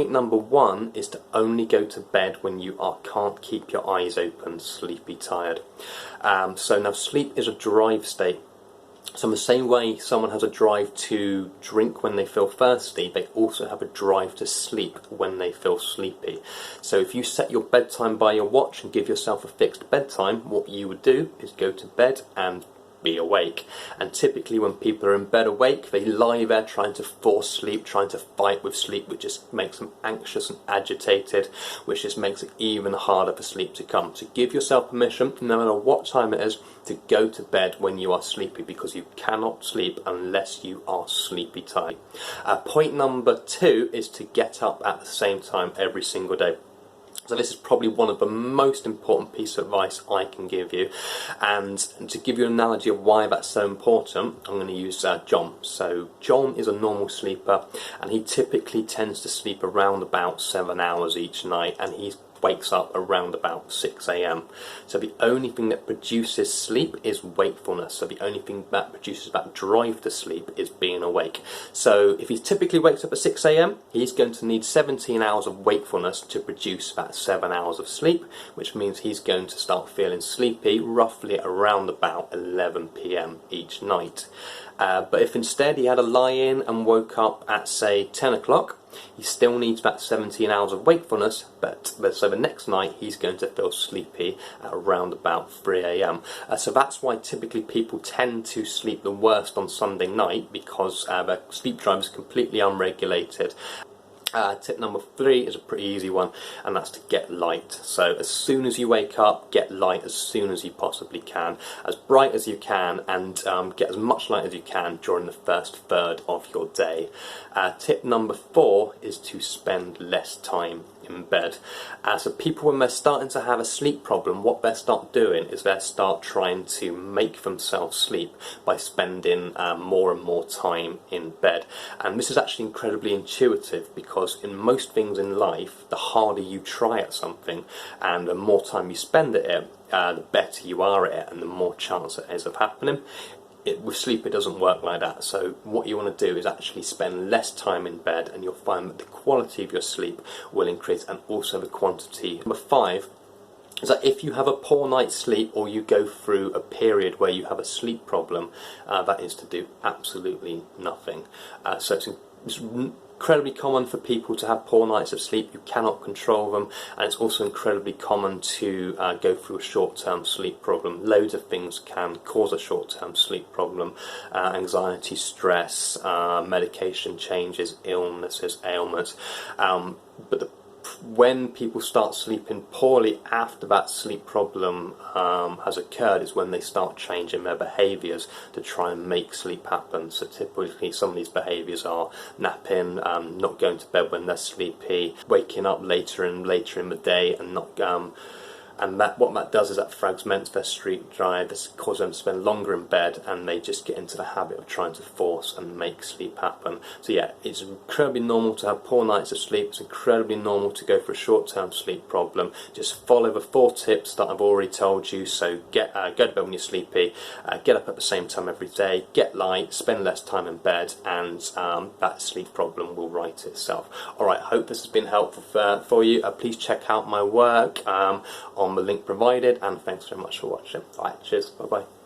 Point number one is to only go to bed when you can't keep your eyes open, sleepy, tired. So now sleep is a drive state. So in the same way someone has a drive to drink when they feel thirsty, they also have a drive to sleep when they feel sleepy. So if you set your bedtime by your watch and give yourself a fixed bedtime, what you would do is go to bed and be awake. And typically when people are in bed awake, they lie there trying to force sleep, trying to fight with sleep, which just makes them anxious and agitated, which just makes it even harder for sleep to come. So give yourself permission, no matter what time it is, to go to bed when you are sleepy, because you cannot sleep unless you are sleepy tired. Point number two is to get up at the same time every single day. So this is probably one of the most important pieces of advice I can give you, and to give you an analogy of why that's so important, I'm going to use John. So John is a normal sleeper, and he typically tends to sleep around about 7 hours each night, and he wakes up around about 6 AM. So the only thing that produces sleep is wakefulness. So the only thing that produces that drive to sleep is being awake. So if he typically wakes up at 6 AM, he's going to need 17 hours of wakefulness to produce that 7 hours of sleep, which means he's going to start feeling sleepy roughly around about 11 PM each night. But if instead he had a lie-in and woke up at, say, 10 o'clock, he still needs that 17 hours of wakefulness, but so the next night he's going to feel sleepy at around about 3 AM. So that's why typically people tend to sleep the worst on Sunday night, because their sleep drive is completely unregulated. Tip number three is a pretty easy one, and that's to get light. So as soon as you wake up, get light as soon as you possibly can, as bright as you can, and get as much light as you can during the first third of your day. Tip number four is to spend less time in bed. So people, when they're starting to have a sleep problem, what they start doing is they start trying to make themselves sleep by spending more and more time in bed. And this is actually incredibly intuitive, because in most things in life, the harder you try at something and the more time you spend at it, the better you are at it and the more chance it is of happening. With sleep it doesn't work like that. So what you want to do is actually spend less time in bed, and you'll find that the quality of your sleep will increase, and also the quantity. Number five is that if you have a poor night's sleep, or you go through a period where you have a sleep problem, that is to do absolutely nothing. So it's incredibly common for people to have poor nights of sleep. You cannot control them, and it's also incredibly common to go through a short-term sleep problem. Loads of things can cause a short-term sleep problem: anxiety, stress, medication changes, illnesses, ailments. But when people start sleeping poorly after that sleep problem has occurred, is when they start changing their behaviours to try and make sleep happen. So typically some of these behaviours are napping, not going to bed when they're sleepy, waking up later and later in the day, and not and what that does is that fragments their sleep drive. This causes them to spend longer in bed, and they just get into the habit of trying to force and make sleep happen. So yeah, it's incredibly normal to have poor nights of sleep. It's incredibly normal to go for a short-term sleep problem. Just follow the 4 tips that I've already told you. So go to bed when you're sleepy, get up at the same time every day, get light, spend less time in bed, and that sleep problem will right itself. Alright, I hope this has been helpful for you. Please check out my work on the link provided, and thanks very much for watching. Alright, cheers, bye bye.